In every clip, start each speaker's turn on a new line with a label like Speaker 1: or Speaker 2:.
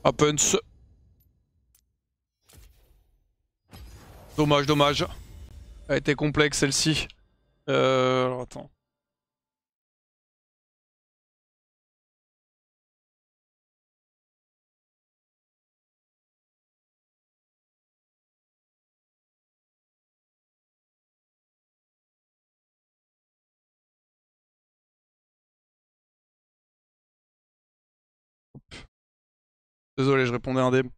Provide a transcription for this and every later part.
Speaker 1: Happens. Dommage, dommage. Elle a été complexe celle-ci. Alors attends. Désolé, je répondais à un DM.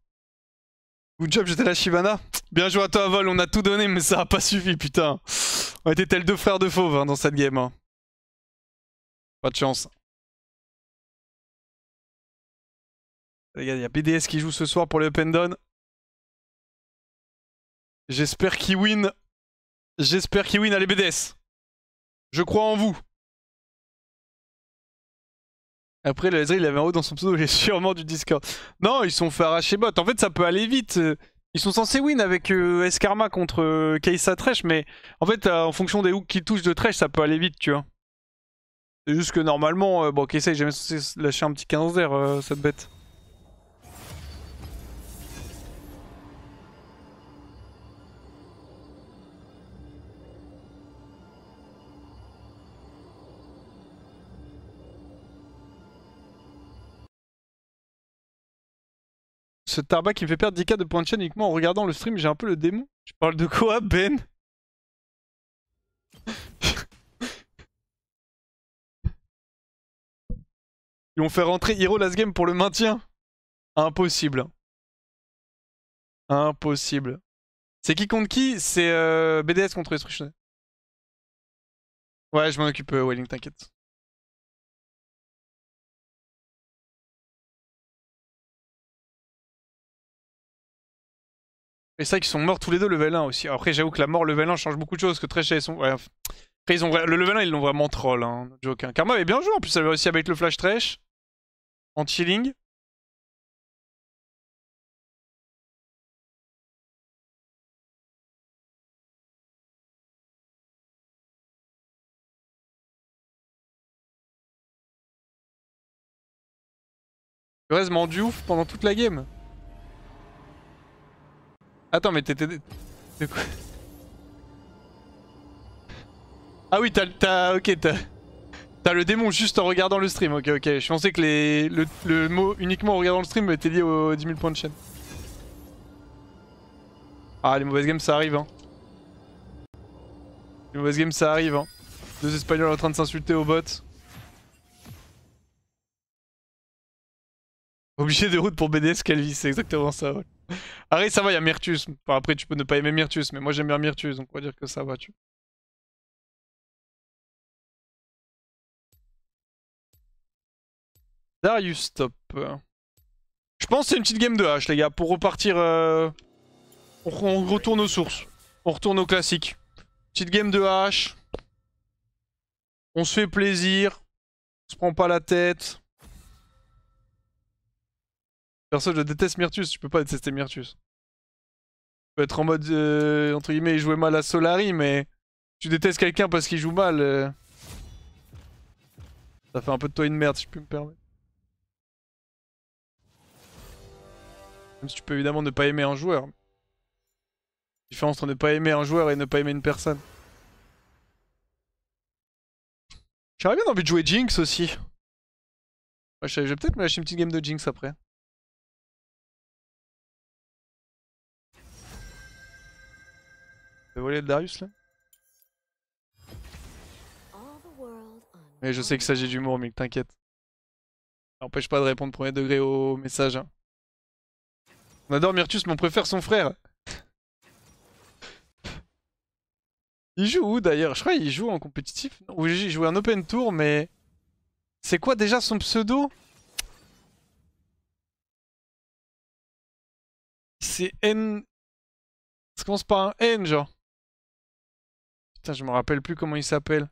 Speaker 1: Good job, j'étais la Shyvana. Bien joué à toi, Vol, on a tout donné, mais ça a pas suffi, putain. On était tels deux frères de fauves hein, dans cette game. Hein. Pas de chance. Les gars, il y a BDS qui joue ce soir pour le Open Down. J'espère qu'il win. J'espère qu'il win. Allez, BDS. Je crois en vous. Après, le Ezreal, il avait un haut dans son pseudo, il est sûrement du Discord. Non, ils sont fait arracher bot. En fait, ça peut aller vite. Ils sont censés win avec Eskarma contre Kai'Sa Thresh, mais en fait, en fonction des hooks qui touchent de Thresh, ça peut aller vite, tu vois. C'est juste que normalement, bon, Kai'Sa est jamais censé lâcher un petit 15 d'air, cette bête. Ce Tarba qui me fait perdre 10k de points de chaîne uniquement en regardant le stream, j'ai un peu le démon. Tu parles de quoi, Ben? Ils vont faire rentrer Hero last game pour le maintien. Impossible. Impossible. C'est qui contre qui? C'est BDS contre Destruction. Ouais, je m'en occupe, Welling, t'inquiète. Et c'est vrai qu'ils sont morts tous les deux level 1 aussi. Après, j'avoue que la mort level 1 change beaucoup de choses. Que Thresh et son. Ouais, après, ils ont... le level 1, ils l'ont vraiment troll. Hein, joke. Hein. Karma avait bien joué en plus, elle avait réussi avec le flash Thresh. En chilling. Le reste m'a rendu ouf pendant toute la game. Attends, mais t'étais. De quoi? Ah oui, t'as. Ok, t'as le démon juste en regardant le stream. Ok, ok. Je pensais que le mot uniquement en regardant le stream était lié aux 10 000 points de chaîne. Ah, les mauvaises games, ça arrive, hein. Les mauvaises games, ça arrive, hein. Deux Espagnols en train de s'insulter au bot. Obligé de route pour BDS Calvis, c'est exactement ça, ouais. Arrête, ça va, il y a Myrtus. Enfin, après, tu peux ne pas aimer Myrtus, mais moi j'aime bien Myrtus, donc on va dire que ça va, tu. Darius stop. Je pense que c'est une petite game de hache, les gars, pour repartir. On retourne aux sources. On retourne au classique. Petite game de hache. On se fait plaisir. On se prend pas la tête. Perso, je déteste Myrtus, tu peux pas détester Myrtus. Tu peux être en mode, entre guillemets, il jouait mal à Solari, mais tu détestes quelqu'un parce qu'il joue mal. Ça fait un peu de toi une merde, si je peux me permettre. Même si tu peux évidemment ne pas aimer un joueur. Différence entre ne pas aimer un joueur et ne pas aimer une personne. J'aurais bien envie de jouer Jinx aussi. Ouais, je vais peut-être me lâcher une petite game de Jinx après. Je vais voler le Darius là. Mais je sais qu'il s'agit d'humour, mais t'inquiète. Ça n'empêche pas de répondre premier degré au message. Hein. On adore Myrtus, mais on préfère son frère. Il joue où d'ailleurs? Je crois qu'il joue en compétitif. Ou il jouait un open tour, mais... C'est quoi déjà son pseudo? C'est N... Ça commence par un N, genre. Putain, je me rappelle plus comment il s'appelle.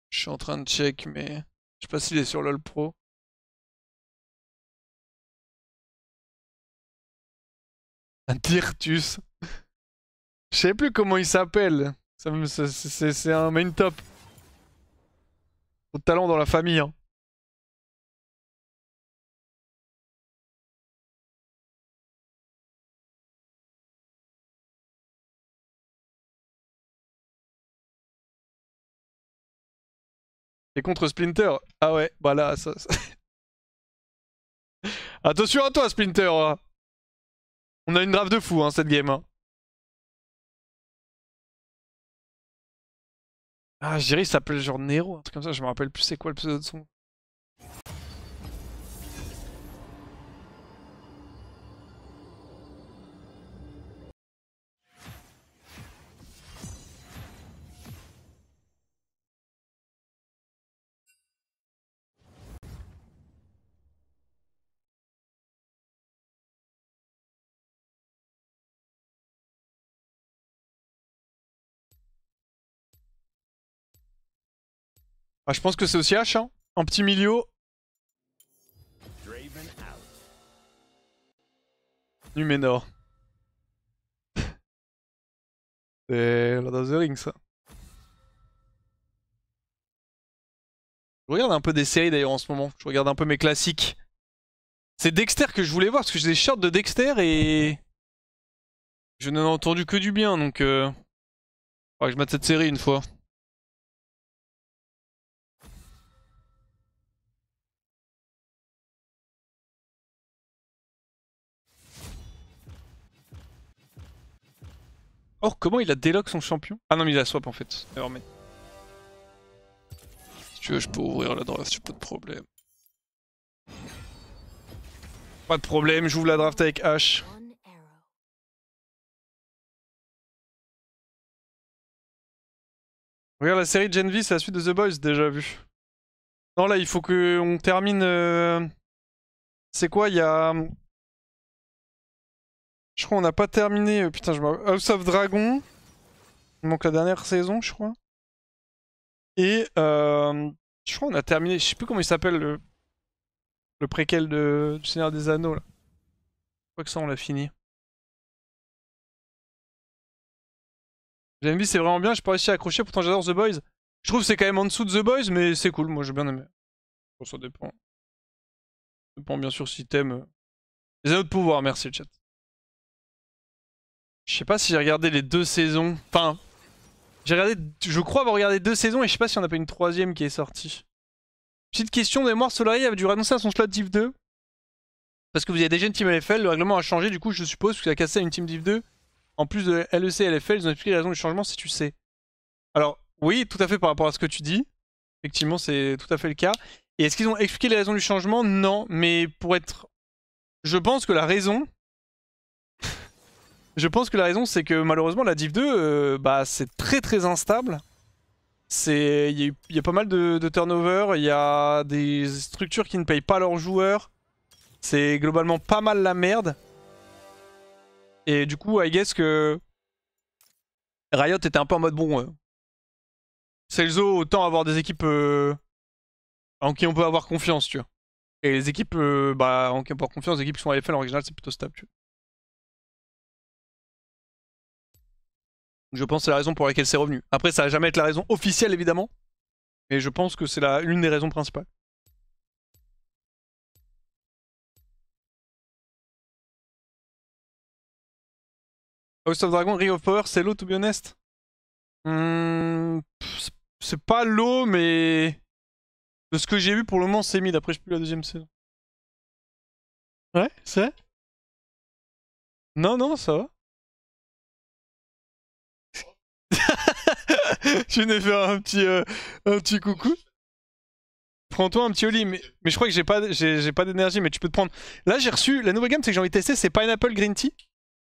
Speaker 1: Je suis en train de check, mais... Je sais pas s'il est sur LoL Pro. Un Dirtus. Je sais plus comment il s'appelle. C'est un main top. Trop de talent dans la famille, hein. Et contre Splinter. Ah ouais, bah là, Attention à toi, Splinter, hein. On a une draft de fou, hein, cette game, hein. Ah, je dirais il s'appelle genre Nero, un truc comme ça, je me rappelle plus c'est quoi le pseudo de son. Ah, je pense que c'est aussi H, hein. En petit milieu. Numénor. C'est Lord of the Rings, ça. Je regarde un peu des séries d'ailleurs en ce moment. Je regarde un peu mes classiques. C'est Dexter que je voulais voir parce que j'ai des shorts de Dexter et je n'en ai entendu que du bien, donc faudra que je mette cette série une fois. Or, comment il a délock son champion? Ah non, mais il a swap en fait. Nevermind. Si tu veux, je peux ouvrir la draft, j'ai pas de problème. Pas de problème, j'ouvre la draft avec H. Regarde la série Gen V, c'est la suite de The Boys, déjà vu. Non, là, il faut qu'on termine. C'est quoi, il y a. Je crois qu'on n'a pas terminé. Putain, House of Dragon. Il manque la dernière saison, je crois. Et je crois qu'on a terminé. Je sais plus comment il s'appelle le préquel du Seigneur des Anneaux là. Je crois que ça on l'a fini. Gen V c'est vraiment bien, j'ai pas réussi à accrocher, pourtant j'adore The Boys. Je trouve que c'est quand même en dessous de The Boys, mais c'est cool, moi j'ai bien aimé. Bon, ça dépend. Ça dépend bien sûr si t'aimes. Les Anneaux de pouvoir, merci le chat. Je sais pas si j'ai regardé les deux saisons. Enfin, j'ai regardé. Je crois avoir regardé deux saisons et je sais pas si on a pas une troisième qui est sortie. Petite question de mémoire, Solari avait dû renoncer à son slot Div 2. Parce que vous avez déjà une team LFL, le règlement a changé du coup je suppose, parce qu'il a cassé une team Div 2. En plus de LEC et LFL, ils ont expliqué les raisons du changement si tu sais. Alors, oui, tout à fait par rapport à ce que tu dis. Effectivement, c'est tout à fait le cas. Et est-ce qu'ils ont expliqué les raisons du changement? Non, mais pour être... Je pense que la raison... Je pense que la raison, c'est que malheureusement, la Div 2, bah, c'est très très instable. Il y a pas mal de turnover, il y a des structures qui ne payent pas leurs joueurs. C'est globalement pas mal la merde. Et du coup, I guess que Riot était un peu en mode bon... Celzo, autant avoir des équipes en qui on peut avoir confiance, tu vois. Et les équipes bah, en qui on peut avoir confiance, les équipes qui sont à LFL en règle c'est plutôt stable, tu vois. Je pense que c'est la raison pour laquelle c'est revenu. Après, ça va jamais être la raison officielle, évidemment. Mais je pense que c'est l'une des raisons principales. House of Dragon, Ring of Power, c'est low, to be honest. C'est pas low, mais... De ce que j'ai vu, pour le moment, c'est mid. Après, je plus la deuxième saison. Ouais, c'est? Non, non, ça va. Je venais faire un petit coucou. Prends-toi un petit Oli, mais je crois que j'ai pas d'énergie, mais tu peux te prendre. Là, j'ai reçu. La nouvelle gamme, c'est que j'ai envie de tester, c'est Pineapple Green Tea.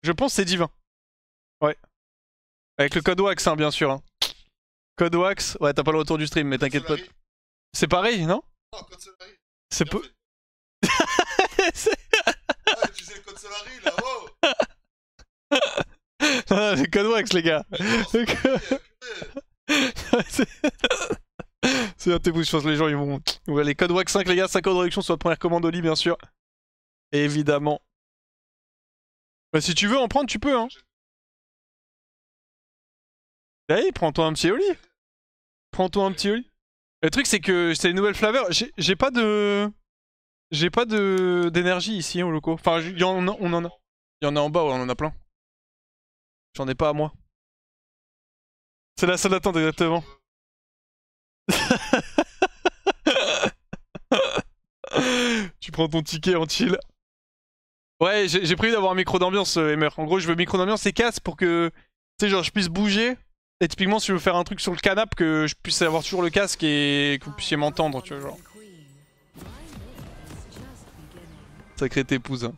Speaker 1: Je pense que c'est divin. Ouais. Avec le code wax, hein, bien sûr. Hein. Code wax. Ouais, t'as pas le retour du stream, mais t'inquiète pas. C'est pareil, non?
Speaker 2: Non, code Solari.
Speaker 1: C'est peu.
Speaker 2: Ah, utilisez le code Solari là, wow!
Speaker 1: Non, c'est code wax, les gars. C'est un témoin, je pense que les gens ils vont. Ouais, les codes wax 5, les gars, 5 codes de réduction sur votre première commande au lit, bien sûr. Évidemment. Bah, si tu veux en prendre, tu peux, hein. Allez, prends-toi un petit Oli. Prends-toi un petit Oli. Le truc c'est que c'est les nouvelles flavors. J'ai pas de... J'ai pas d'énergie ici hein, au loco. Enfin, on en a. Il y en a en bas, ouais, on en a plein. J'en ai pas à moi. C'est la salle d'attente exactement. Tu prends ton ticket en chill. Ouais, j'ai prévu d'avoir un micro d'ambiance, Emer. En gros, je veux micro d'ambiance et casse pour que, tu sais, genre, je puisse bouger. Et typiquement, si je veux faire un truc sur le canapé, que je puisse avoir toujours le casque et que vous puissiez m'entendre, tu vois, genre. Sacré t'épouse. Hein.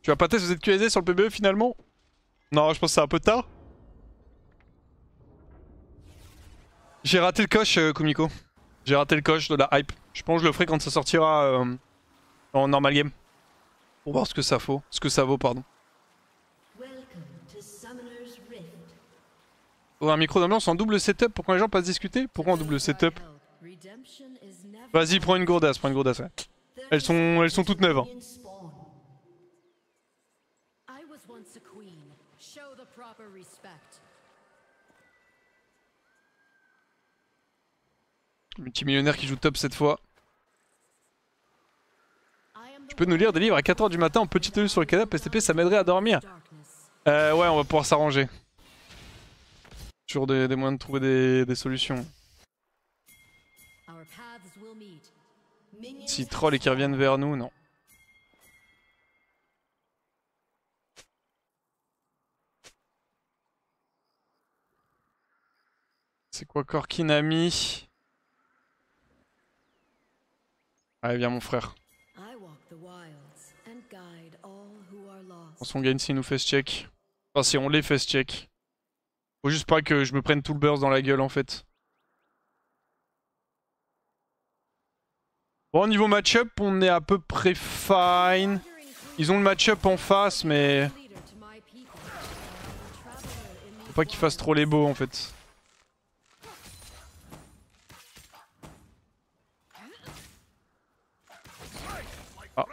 Speaker 1: Tu vas pas tester ZQSD sur le PBE finalement? Non, je pense que c'est un peu tard. J'ai raté le coche, Kumiko. J'ai raté le coche de la hype. Je pense que je le ferai quand ça sortira en normal game. Pour voir ce que ça vaut. Pardon. Oh, un micro d'ambiance en double setup pour quand les gens passent discuter? Pourquoi en double setup? Vas-y, prends une gourdasse, ouais. Elles sont toutes neuves. Hein. Multimillionnaire qui joue top cette fois. Tu peux nous lire des livres à 4h du matin en petite tenue sur le canapé STP, ça m'aiderait à dormir. Ouais, on va pouvoir s'arranger. Toujours des moyens de trouver des solutions. S'ils trollent et qu'ils reviennent vers nous, non. C'est quoi Korkinami? Allez, viens mon frère. On gagne s'il nous face check. Enfin, si on les face check. Faut juste pas que je me prenne tout le burst dans la gueule en fait. Bon, au niveau match-up, on est à peu près fine. Ils ont le match-up en face, mais... Faut pas qu'ils fassent trop les beaux en fait. Ah.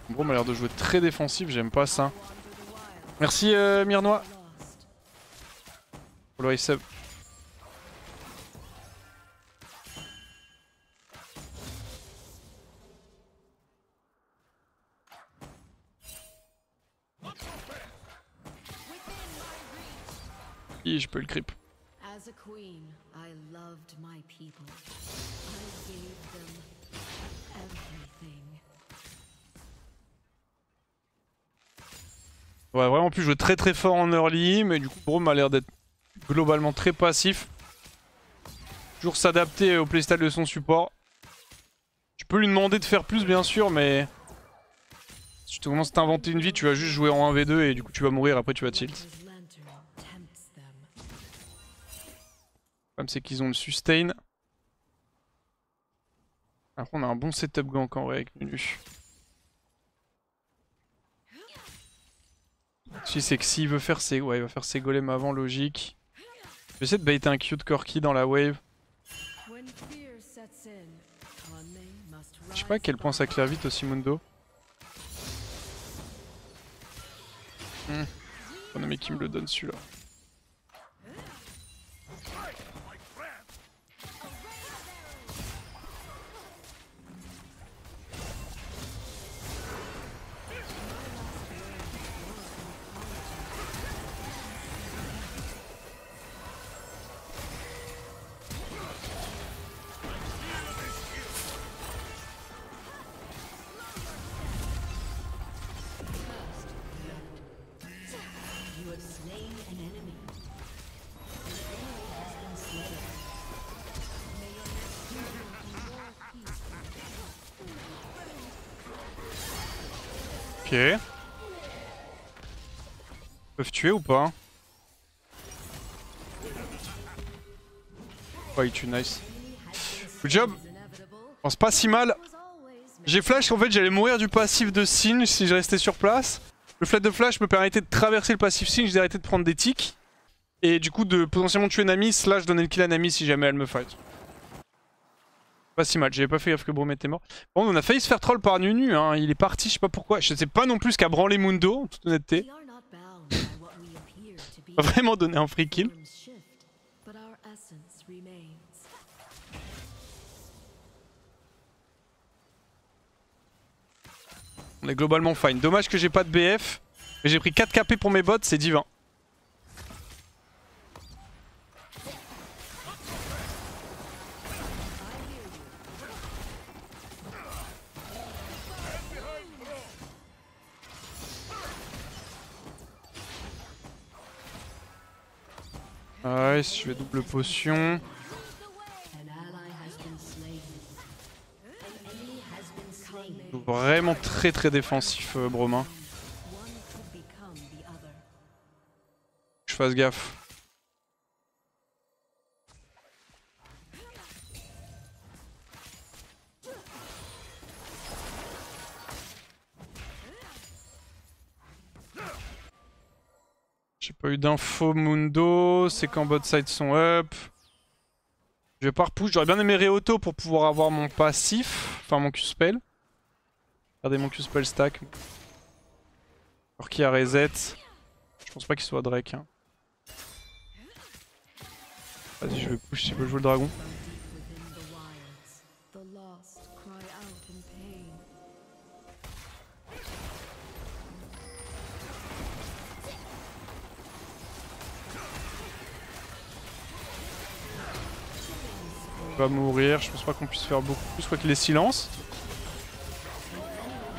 Speaker 1: Bon, m'a l'air de jouer très défensif, j'aime pas ça. Merci Myrnois. Pour le sub. Je peux le creep. Ouais, vraiment plus jouer très fort en early, mais du coup Braum a l'air d'être globalement très passif. Toujours s'adapter au playstyle de son support. Tu peux lui demander de faire plus bien sûr, mais si tu commences à t'inventer une vie, tu vas juste jouer en 1v2 et du coup tu vas mourir, après tu vas tilt. Le problème c'est qu'ils ont le sustain. Après on a un bon setup gank en vrai avec Nunu. Si c'est que s'il veut faire ses... Ouais, il va faire ses golems avant, logique. Je vais essayer de baiter un cute Corki dans la wave. Je sais pas à quel point ça claire vite aussi Mundo. Oh non mais qui me le donne celui-là. Ok. Ils peuvent tuer ou pas? Ouais, il tue, nice. Good job. Bon, c'est pas si mal. J'ai flash, en fait j'allais mourir du passif de Singe si je restais sur place. Le flat de flash me permettait de traverser le passif Singe, d'arrêter de prendre des tics. Et du coup de potentiellement tuer Nami, slash donner le kill à Nami si jamais elle me fight. Pas si mal, j'avais pas fait gaffe que Braum était mort. Bon, on a failli se faire troll par Nunu, hein. Il est parti, je sais pas pourquoi. Je sais pas non plus ce qu'a branlé Mundo, en toute honnêteté. Il a vraiment donné un free kill. On est globalement fine. Dommage que j'ai pas de BF. Mais j'ai pris 4 KP pour mes bots, c'est divin. Ouais, si je vais double potion. Vraiment très défensif, Bromin. Je fasse gaffe. J'ai pas eu d'info Mundo, c'est quand bot side sont up. Je vais pas repush, j'aurais bien aimé Réauto pour pouvoir avoir mon passif, enfin mon Q-spell. Regardez mon Q-spell stack. Alors qui a reset. Je pense pas qu'il soit Drake. Hein. Vas-y, je vais push si je veux jouer le dragon. Il va mourir, je pense pas qu'on puisse faire beaucoup plus, quoi qu'il ait silence.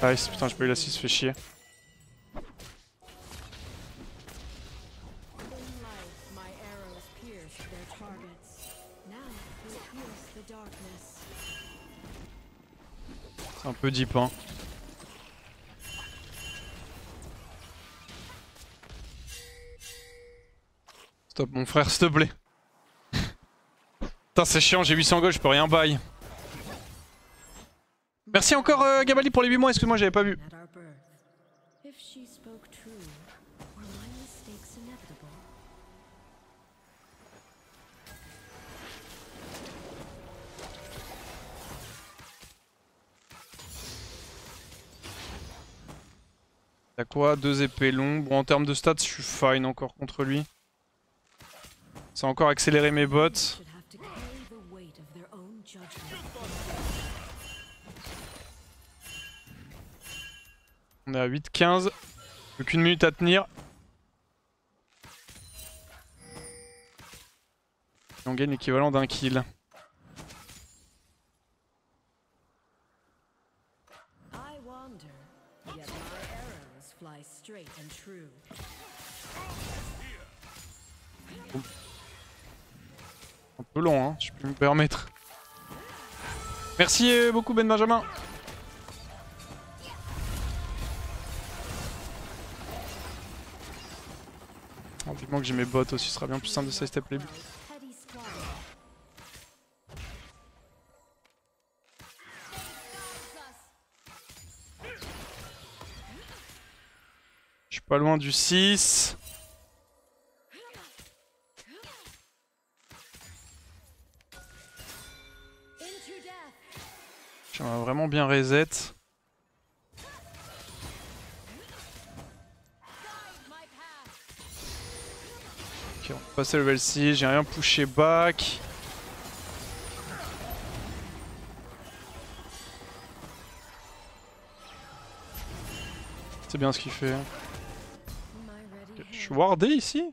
Speaker 1: Nice, putain, j'ai pas eu la 6, fait chier. C'est un peu deep, hein. Stop, mon frère, s'il te plaît. Putain, c'est chiant, j'ai 800 gold, je peux rien buy. Merci encore Gabali pour les 8 mois, excuse-moi, j'avais pas vu. T'as quoi? 2 épées longues. Bon, en termes de stats, je suis fine encore contre lui. Ça a encore accéléré mes bots. On est à 8-15. Plus qu'une minute à tenir. Et on gagne l'équivalent d'un kill. Un peu long, hein, je peux me permettre. Merci beaucoup Ben Benjamin. Oh, vivement que j'ai mes bots aussi, ce sera bien plus simple de sidestep les buts. Je suis pas loin du 6. J'aimerais vraiment bien reset. Ok, on va passer level 6, j'ai rien pushé back. C'est bien ce qu'il fait. Okay, je suis wardé ici.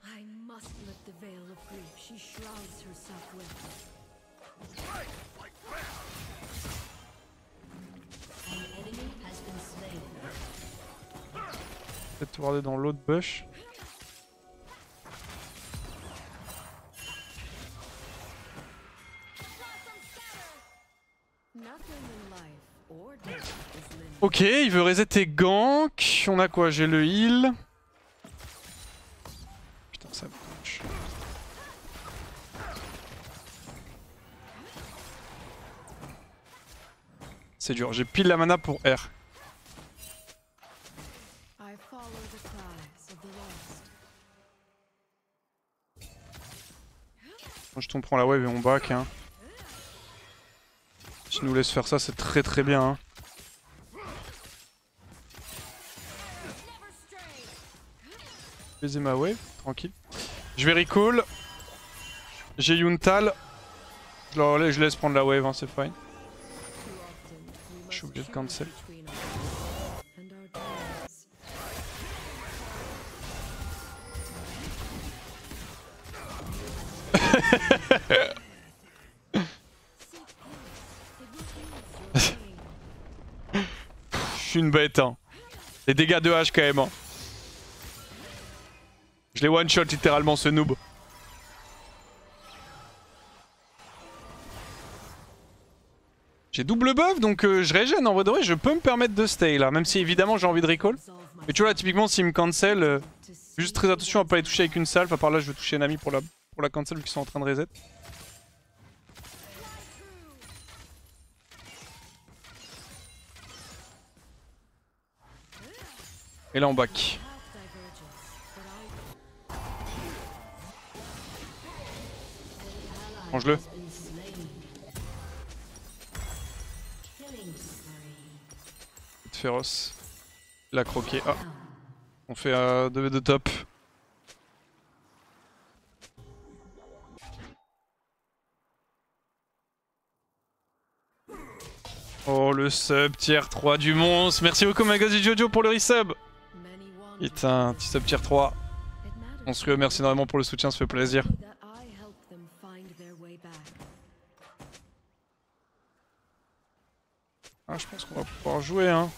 Speaker 1: Peut-être warder dans l'autre bush. Ok, il veut reset et gank. On a quoi? J'ai le heal. Putain, ça me couche. C'est dur, j'ai pile la mana pour R. Je t'en prends la wave et on back. Hein. S'il nous laisse faire ça, c'est très très bien. Hein. Baiser ma wave, tranquille. Je vais recall. J'ai Yuntal. Je laisse prendre la wave, hein, c'est fine. Je suis obligé de cancel. Je suis une bête, hein. Les dégâts de hache quand même. Hein. Je l'ai one shot littéralement ce noob. J'ai double buff donc je régène en vrai de vrai, je peux me permettre de stay là, même si évidemment j'ai envie de recall. Mais tu vois là typiquement s'il me cancel, juste très attention à pas les toucher avec une salve, à part là je vais toucher un ami pour la cancel vu qu'ils sont en train de reset. Et là on back. Mange-le. Féroce. Il a croqué. Ah. On fait 2v de top. Oh le sub tier 3 du monstre. Merci beaucoup Magazi Jojo pour le resub. Putain, petit sub tier 3. Monstrueux, merci énormément pour le soutien, ça fait plaisir. Ah, je pense qu'on va pouvoir jouer hein.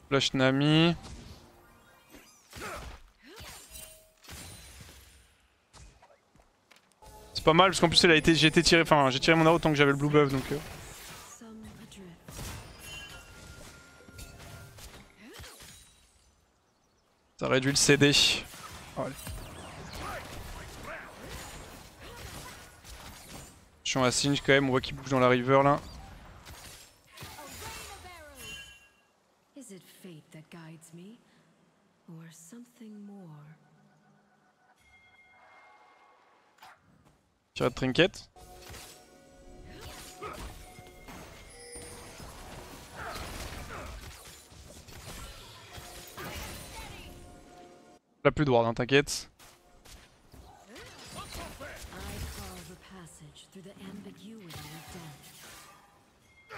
Speaker 1: Flash Nami. C'est pas mal parce qu'en plus elle a été, j'ai été tiré, enfin j'ai tiré mon arrow tant que j'avais le blue buff donc. Ça réduit le CD. Oh, allez. Je suis à Singe quand même, on voit qu'il bouge dans la river là. Tiré de trinket. Là plus de ward, hein, t'inquiète.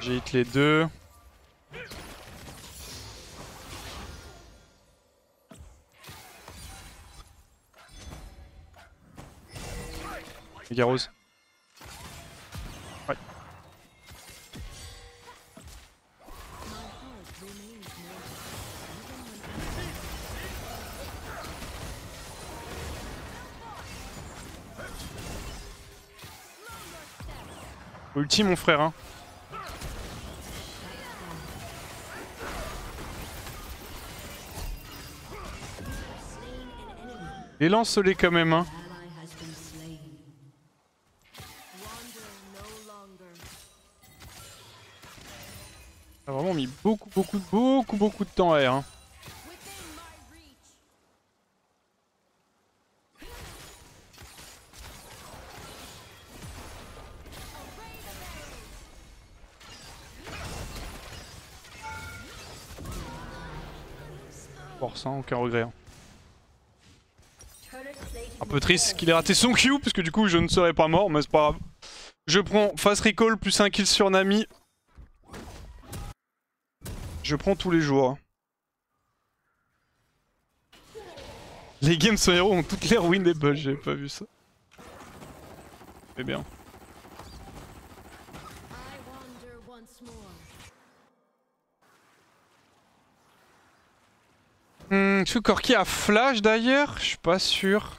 Speaker 1: J'ai hit les deux. Garros. Ouais. Ulti mon frère hein. Et lance-les quand même hein. Ça a vraiment mis beaucoup de temps à R hein. Force hein, aucun regret hein. Un peu triste qu'il ait raté son Q parce que du coup je ne serais pas mort mais c'est pas grave. Je prends fast recall plus un kill sur Nami. Je prends tous les jours. Les games sans héros ont toutes l'air winnable, j'avais pas vu ça. C'est bien. Je suis Corki a flash d'ailleurs, je suis pas sûr.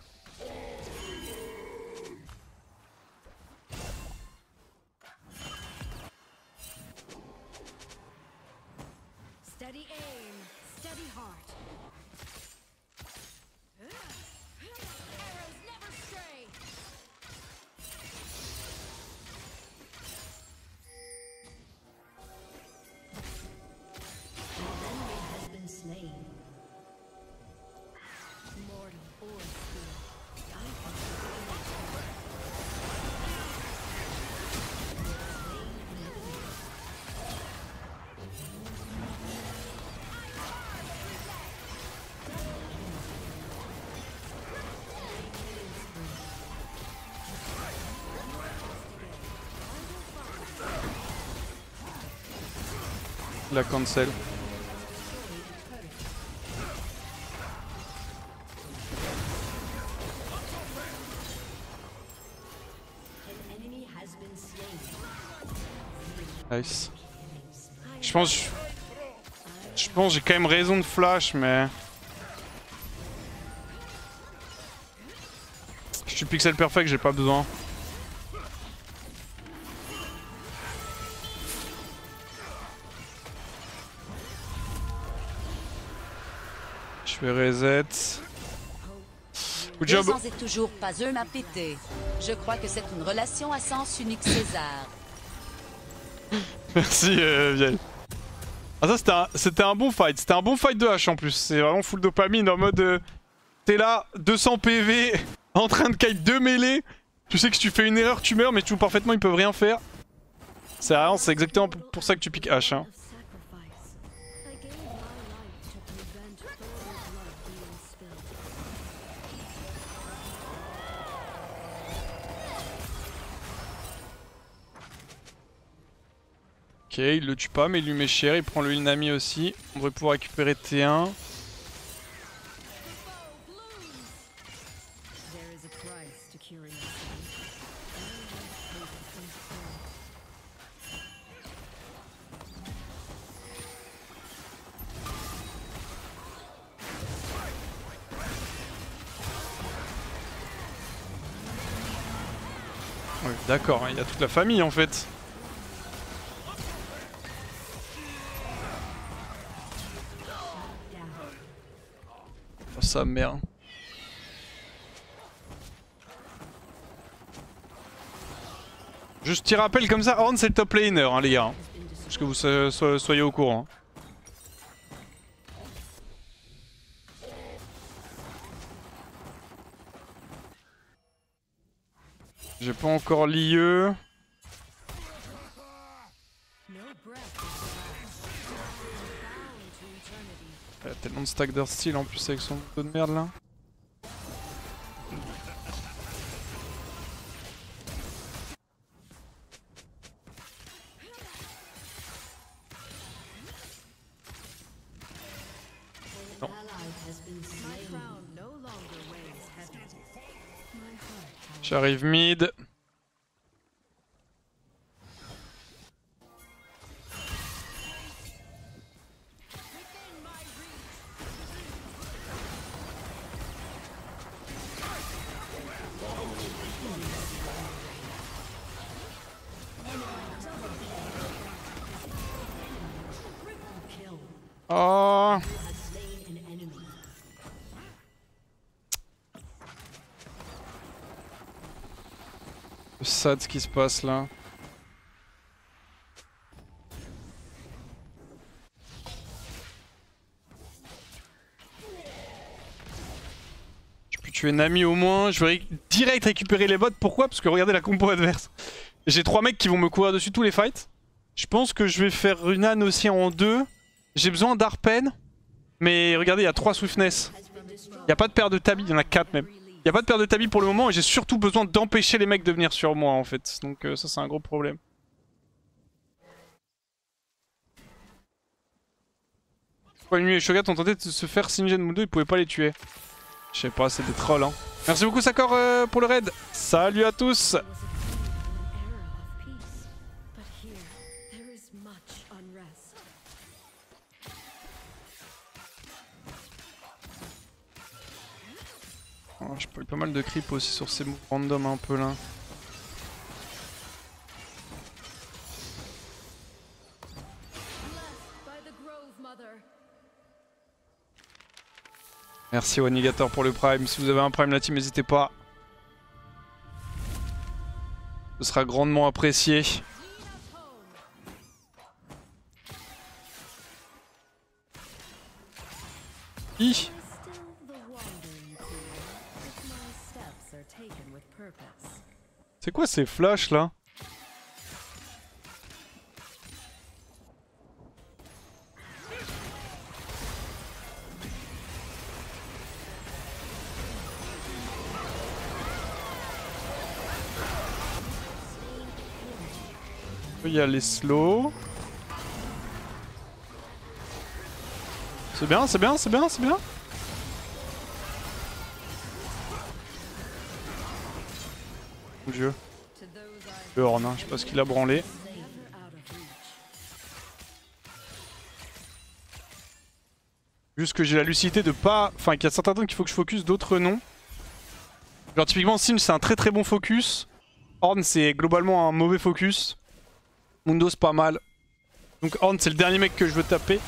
Speaker 1: La cancel. Nice. Je pense que j'ai quand même raison de flash, mais je suis pixel perfect, j'ai pas besoin. Je vais reset. Good job.
Speaker 3: Sans est toujours pas eux m'a pété. Je crois que c'est une relation à sens unique César.
Speaker 1: Merci Viel. Ah ça c'était un bon fight. C'était un bon fight de hache en plus. C'est vraiment full dopamine en mode t'es là, 200 PV, en train de kite 2 mêlées. Tu sais que si tu fais une erreur tu meurs mais tu joues parfaitement, ils peuvent rien faire. C'est exactement pour ça que tu piques hache hein. Ok, il le tue pas, mais il lui met cher, il prend le heal Nami aussi. On devrait pouvoir récupérer T1. Ouais, d'accord, il y a toute la famille en fait. Sa mère. Juste petit rappel comme ça, Horn c'est le top laner hein, les gars. Parce que vous soyez au courant. J'ai pas encore l'IE. Il y a tellement de stack d'Earthsteel en plus avec son dos de merde là. Non. J'arrive mid. Oh. C'est sad ce qui se passe là. Je peux tuer Nami au moins. Je vais direct récupérer les bots. Pourquoi? Parce que regardez la compo adverse. J'ai 3 mecs qui vont me courir dessus tous les fights. Je pense que je vais faire Runan aussi en 2. J'ai besoin d'Arpen. Mais regardez, il y a 3 Swiftness. Il n'y a pas de paire de tabi, il y en a 4 même. Il n'y a pas de paire de tabi pour le moment et j'ai surtout besoin d'empêcher les mecs de venir sur moi en fait. Donc ça c'est un gros problème. Pourquoi Nuit et Shogat ont tenté de se faire Singen Mundo, ils pouvaient pas les tuer. Je sais pas, c'est des trolls hein. Merci beaucoup Sakor pour le raid. Salut à tous. Oh, j'ai pas eu pas mal de creep aussi sur ces moves random un peu là. Merci Wanigator pour le prime. Si vous avez un prime la team, n'hésitez pas. Ce sera grandement apprécié. Hi. C'est quoi ces flashs là? Il y a les slow. C'est bien, c'est bien, c'est bien, c'est bien. Mon dieu. Le Horn, hein, je sais pas ce qu'il a branlé. Juste que j'ai la lucidité de pas... Enfin, qu'il y a certains trucs qu'il faut que je focus, d'autres non. Genre typiquement Singe c'est un très très bon focus. Horn c'est globalement un mauvais focus. Mundo c'est pas mal. Donc Horn c'est le dernier mec que je veux taper.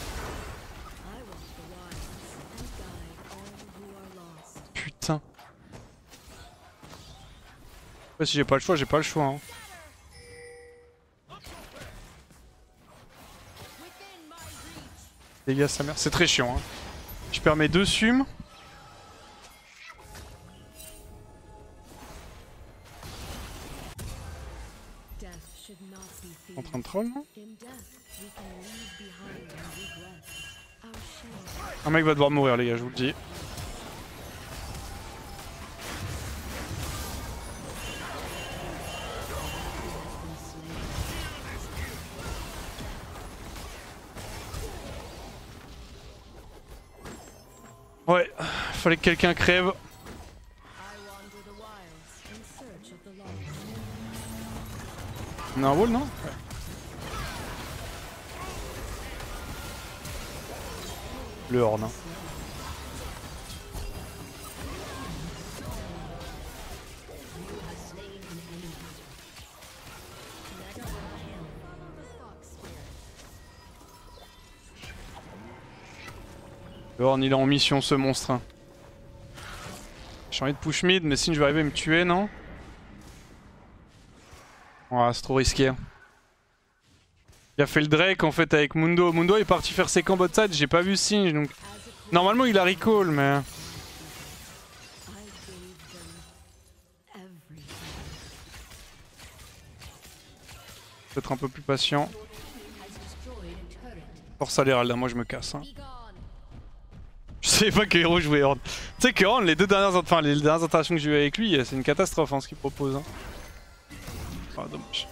Speaker 1: Putain. Après si j'ai pas le choix, j'ai pas le choix. Hein. Dégâts sa mère, c'est très chiant. Hein. Je perds mes 2 sumes. En train de troll non? Un mec va devoir mourir les gars, je vous le dis. Ouais, fallait que quelqu'un crève. On a un wall non? Ouais. Le Horn. Hein. Le Horn il est en mission ce monstre. Hein. J'ai envie de push mid mais si je vais arriver à me tuer non? Ouais c'est trop risqué. Hein. Il a fait le Drake en fait avec Mundo. Mundo est parti faire ses camps bot side, j'ai pas vu Singe donc... Normalement il a recall mais... Peut-être un peu plus patient. Force à l'Herald, moi je me casse. Hein. Je savais pas que Hero jouait Horn. Tu sais que Horn, les dernières interactions que j'ai eues avec lui, c'est une catastrophe hein, ce qu'il propose. Hein. Ah dommage.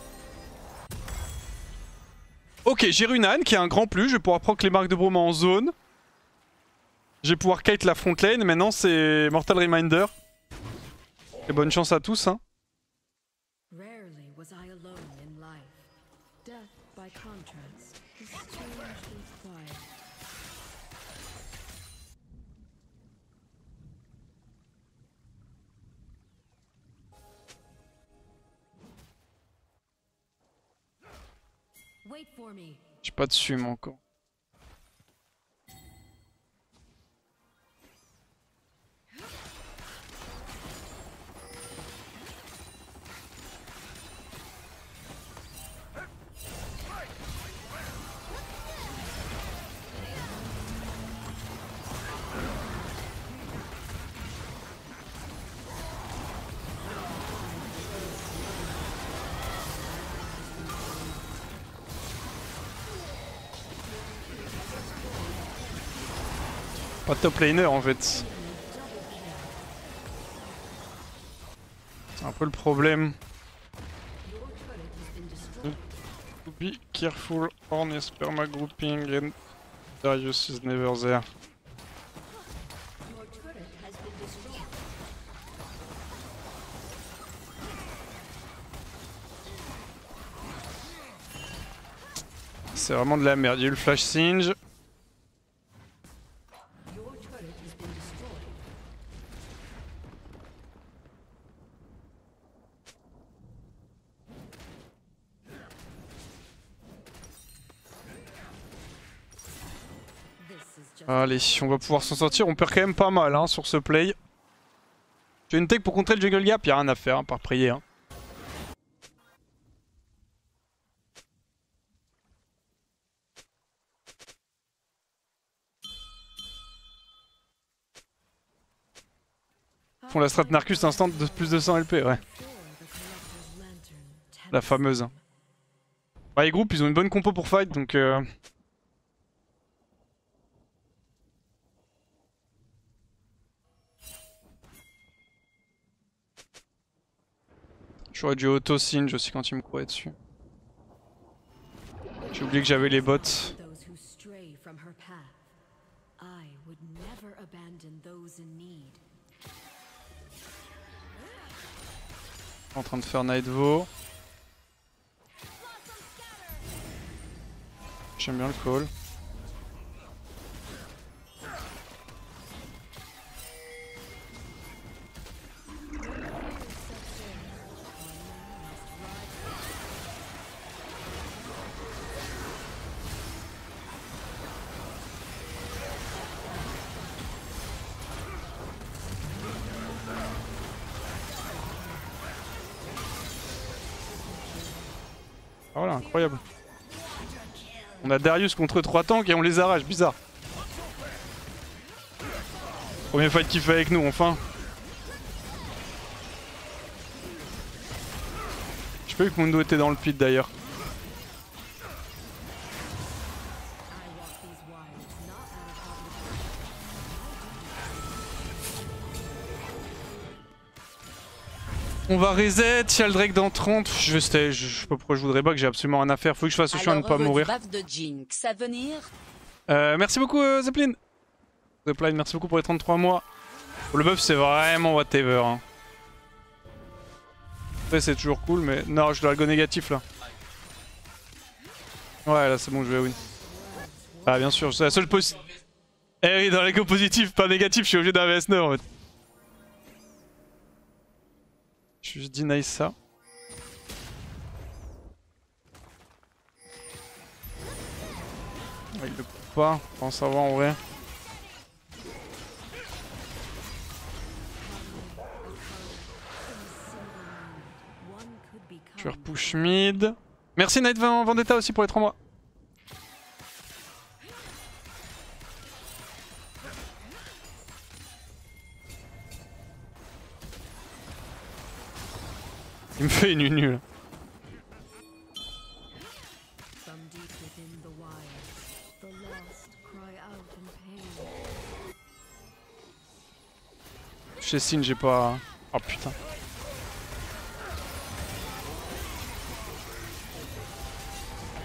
Speaker 1: Ok, j'ai Runan qui est un grand plus, je vais pouvoir prendre les marques de Broma en zone. Je vais pouvoir kite la front lane, maintenant c'est Mortal Reminder. Et bonne chance à tous. Hein. J'ai pas de sume encore. Pas top laner en fait. C'est un peu le problème. Be careful, Horn is perma grouping and Darius is never there. C'est vraiment de la merde, il y a eu le flash Singe. Allez, on va pouvoir s'en sortir, on perd quand même pas mal hein, sur ce play. J'ai une tech pour contrer le jungle gap, y'a rien à faire hein, par prier. Hein. Font la strat Narcus instant de plus de 100 LP, ouais. La fameuse. Bah les groupes ils ont une bonne compo pour fight donc... J'aurais dû auto-singe aussi quand il me courait dessus. J'ai oublié que j'avais les bots. en train de faire Nightvo. J'aime bien le call. Ah voilà, incroyable. On a Darius contre 3 tanks et on les arrache, bizarre. Premier fight qu'il fait avec nous, enfin. Je sais pas vu que Mundo était dans le pit d'ailleurs. On va reset, Shaldrake dans 30. Je sais pas pourquoi je voudrais pas, que j'ai absolument rien à faire. Faut que je fasse attention à ne pas mourir.
Speaker 3: De Jinx à venir.
Speaker 1: Merci beaucoup Zeppelin. Zeppelin, merci beaucoup pour les 33 mois. Le buff c'est vraiment whatever. Hein. Après c'est toujours cool mais... Non, je dois le go négatif là. Ouais là c'est bon, je vais win. Ah bien sûr, c'est la seule possibilité. Eh oui, dans les go positifs, pas négatifs, je suis obligé d'un VS9 en fait. Je vais juste deny ça. Il le coupe pas, on va savoir en vrai. Je vais repush mid. Merci Night Vendetta aussi pour les 3 mois. Il me fait une nulle. Chez Sin, j'ai pas... Oh putain.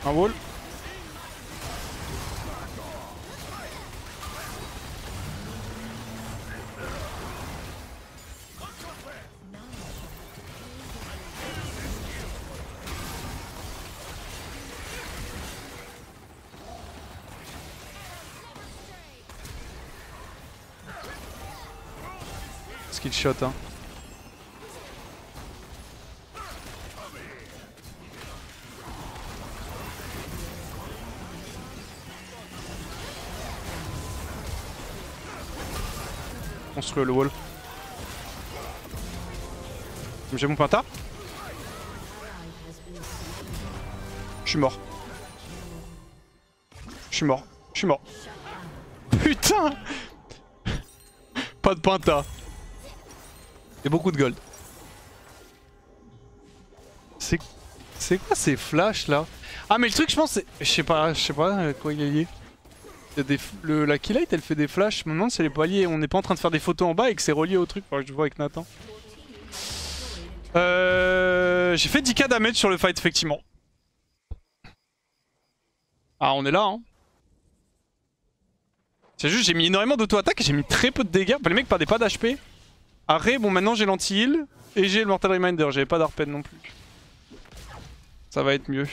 Speaker 1: Un wall. Skill shot hein. Construire le wall. J'ai mon penta. Je suis mort. Je suis mort. Je suis mort. Putain. Pas de penta. Et beaucoup de gold. C'est quoi ces flashs là? Ah mais le truc je pense c'est... Je sais pas quoi il est lié. Il y a des... La Killite elle fait des flashs, je me demande si elle est pas liée. On n'est pas en train de faire des photos en bas et que c'est relié au truc. Faudra que je vois avec Nathan. J'ai fait 10k damage sur le fight effectivement. Ah on est là hein. C'est juste j'ai mis énormément d'auto-attaque et j'ai mis très peu de dégâts. Enfin, les mecs perdaient pas d'HP. Arrêt, bon maintenant j'ai l'anti-heal et j'ai le Mortal Reminder, j'avais pas d'arpède non plus. Ça va être mieux.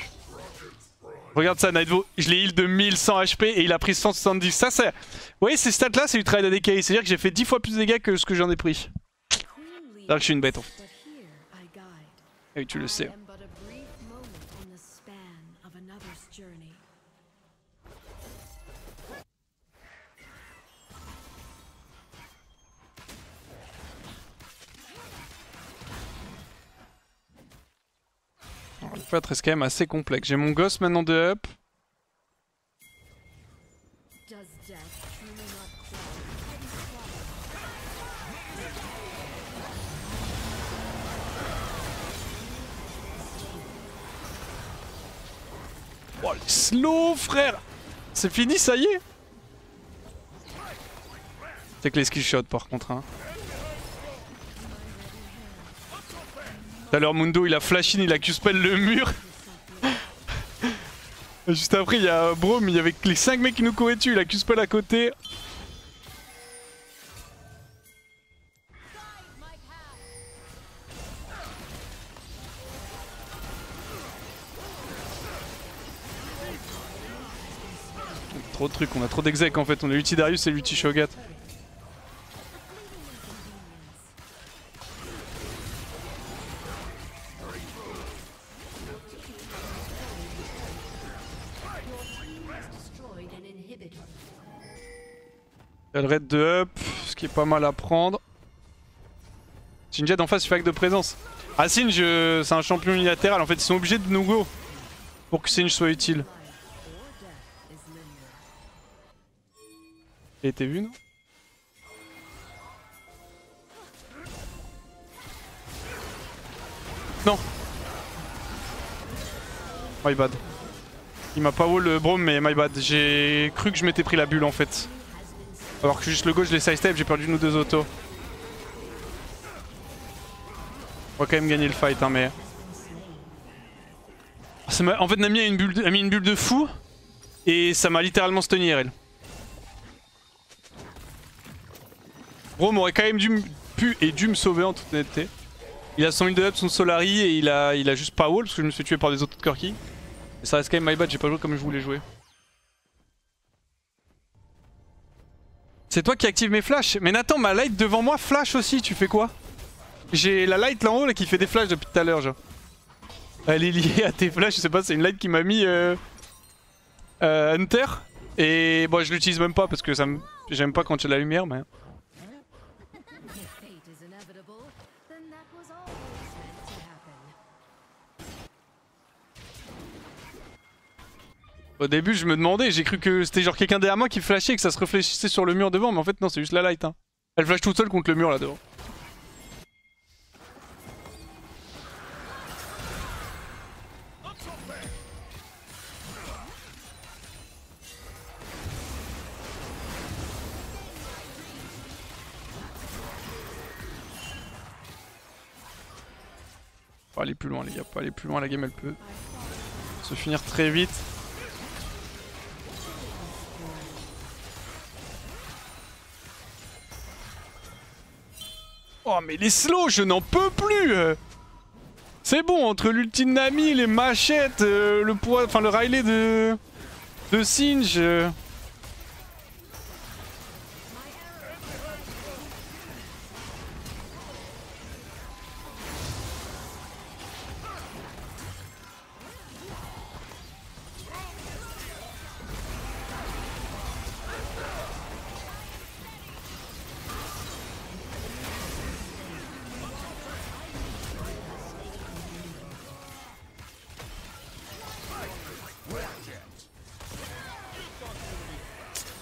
Speaker 1: Regarde ça Nightvo, je l'ai heal de 1100 HP et il a pris 170. Ça c'est... Vous voyez ces stats là c'est du trade ADK, c'est à dire que j'ai fait 10 fois plus de dégâts que ce que j'en ai pris. C'est-à-dire que je suis une bête en fait. Et tu le sais. Le fight reste quand même assez complexe. J'ai mon gosse maintenant de up. Oh les slow frère. C'est fini ça y est. C'est que les skill shots par contre hein. Tout à l'heure Mundo il a flash in, il a Q-spell le mur. Juste après il y a Braum, il y avait les 5 mecs qui nous couraient dessus, il a Q-spell à côté. Trop de trucs, on a trop d'exec en fait. On a l'ulti Darius et l'ulti Shogat. Il y a le raid de up, ce qui est pas mal à prendre. Sinjed en face, il fait acte de présence. Ah, Singe, c'est un champion unilatéral. En fait, ils sont obligés de nous go pour que Singe soit utile. Il a été vu, non? Non. My bad. Il m'a pas wall le Braum, mais my bad. J'ai cru que je m'étais pris la bulle en fait. Alors que juste le go, je l'ai sidestep, j'ai perdu nous deux autos. On va quand même gagner le fight, hein, mais. En fait, Nami a mis une bulle de fou. Et ça m'a littéralement stunné RL. Braum aurait quand même dû me sauver en toute honnêteté. Il a son heal de up, son Solari et il a juste pas wall parce que je me suis tué par des autos de Corki. Et ça reste quand même my bad, j'ai pas joué comme je voulais jouer. C'est toi qui active mes flashs. Mais Nathan, ma light devant moi flash aussi, tu fais quoi? J'ai la light là en haut là qui fait des flashs depuis tout à l'heure genre. Elle est liée à tes flashs, je sais pas, c'est une light qui m'a mis Hunter. Et bon, je l'utilise même pas parce que j'aime pas quand il y a de la lumière mais... Au début je me demandais, j'ai cru que c'était genre quelqu'un derrière moi qui flashait et que ça se réfléchissait sur le mur devant, mais en fait non, c'est juste la light hein. Elle flash toute seule contre le mur là devant. Faut aller plus loin les gars, faut aller plus loin, la game elle peut se finir très vite. Oh mais les slows, je n'en peux plus. C'est bon, entre l'ulti de Nami, les machettes, le poids, enfin le Riley de Singe.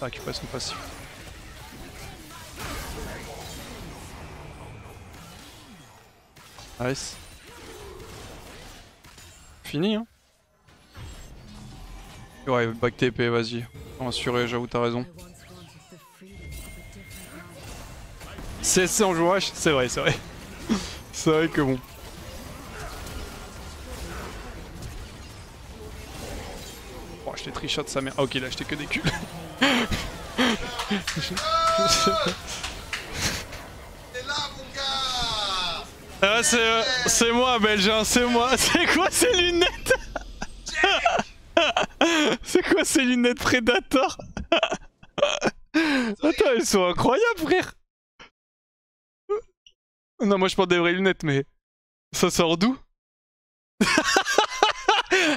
Speaker 1: Récupération passive. Nice. Fini hein. Ouais, back TP, vas-y. On va assurer, j'avoue, t'as raison. CSC en jouage, c'est vrai, c'est vrai. C'est vrai que bon. Oh, je t'ai trichot sa mère. Ah, ok, là, j'étais que des culs.
Speaker 2: T'es là, mon gars.
Speaker 1: Ah, c'est moi, Belgien, c'est moi. C'est quoi ces lunettes? C'est quoi ces lunettes Predator? Attends, elles sont incroyables, frère. Non, moi je porte des vraies lunettes, mais ça sort d'où?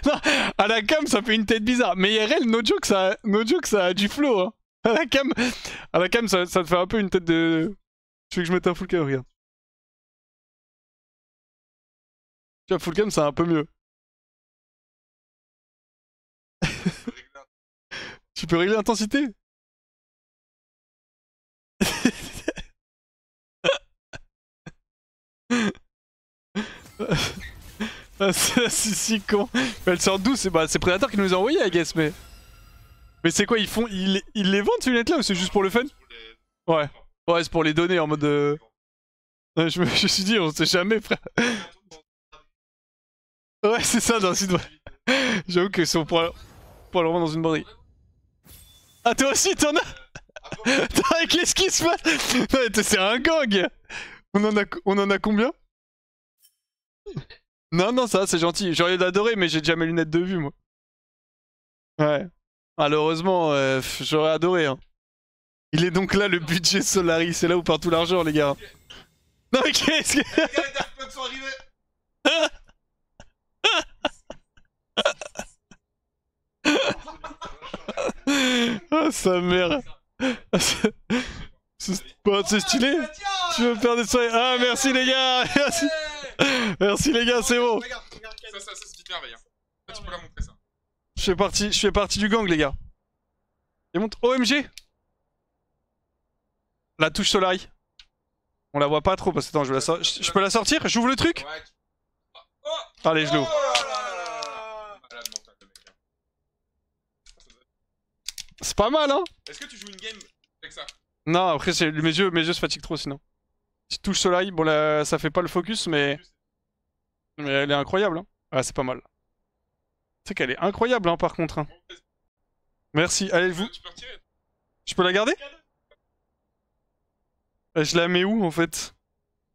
Speaker 1: Non, à la cam ça fait une tête bizarre, mais IRL, no joke, ça a du flow. Hein. À la cam ça te fait un peu une tête de... Tu veux que je mette un full cam? Regarde. Tu vois, full cam c'est un peu mieux. Tu peux régler l'intensité? Ah, c'est si con. Mais elle sort d'où? C'est Predator qui nous a envoyé, I guess, mais... Mais c'est quoi, ils les vendent ces lunettes là ou c'est juste pour le fun? Ouais. Ouais, c'est pour les donner en mode... Ouais, je me suis dit, on sait jamais, frère. Ouais, c'est ça, dans le site. J'avoue que c'est pour le revendre dans une banderie. Ah, toi aussi, t'en as? Attends, qu'est-ce qui se passe? C'est un gang. On en a combien? Non, non, ça c'est gentil. J'aurais adoré, mais j'ai déjà mes lunettes de vue, moi. Ouais. Malheureusement, j'aurais adoré. Hein. Il est donc là le budget Solari, c'est là où part tout l'argent, les gars. Non, mais qu'est-ce que.
Speaker 2: Les gars, les Daft Punk sont arrivés.
Speaker 1: Ah, sa mère. C'est stylé. Tu veux faire des soirées. Ah, merci les gars. Merci, merci les gars, c'est bon.
Speaker 2: Regarde, ça c'est une petite merveille. Hein. Tu peux la montrer ça.
Speaker 1: Je fais partie du gang, les gars. Et montre OMG. La touche Solari. On la voit pas trop parce que attends, je peux la sortir. J'ouvre le truc.
Speaker 2: Ouais.
Speaker 1: Allez, je l'ouvre.
Speaker 2: Malade mental, le mec. Hein.
Speaker 1: C'est pas mal, hein.
Speaker 2: Est-ce que tu joues une game avec ça?
Speaker 1: Non, après mes yeux se fatiguent trop sinon. Petite touche Solari, bon là ça fait pas le focus mais elle est incroyable. Hein. Ah, c'est pas mal. C'est qu'elle est incroyable hein, par contre. Hein. Merci. Allez vous.
Speaker 2: Tu peux retirer.
Speaker 1: Je peux la garder? Je la mets où en fait?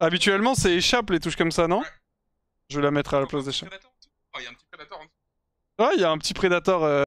Speaker 1: Habituellement c'est échappe les touches comme ça, non?
Speaker 2: Ouais.
Speaker 1: Je vais la mettre à la place d'échappe.
Speaker 2: Oh, il y a un petit prédateur en dessous.
Speaker 1: Ah, il y a un petit prédateur.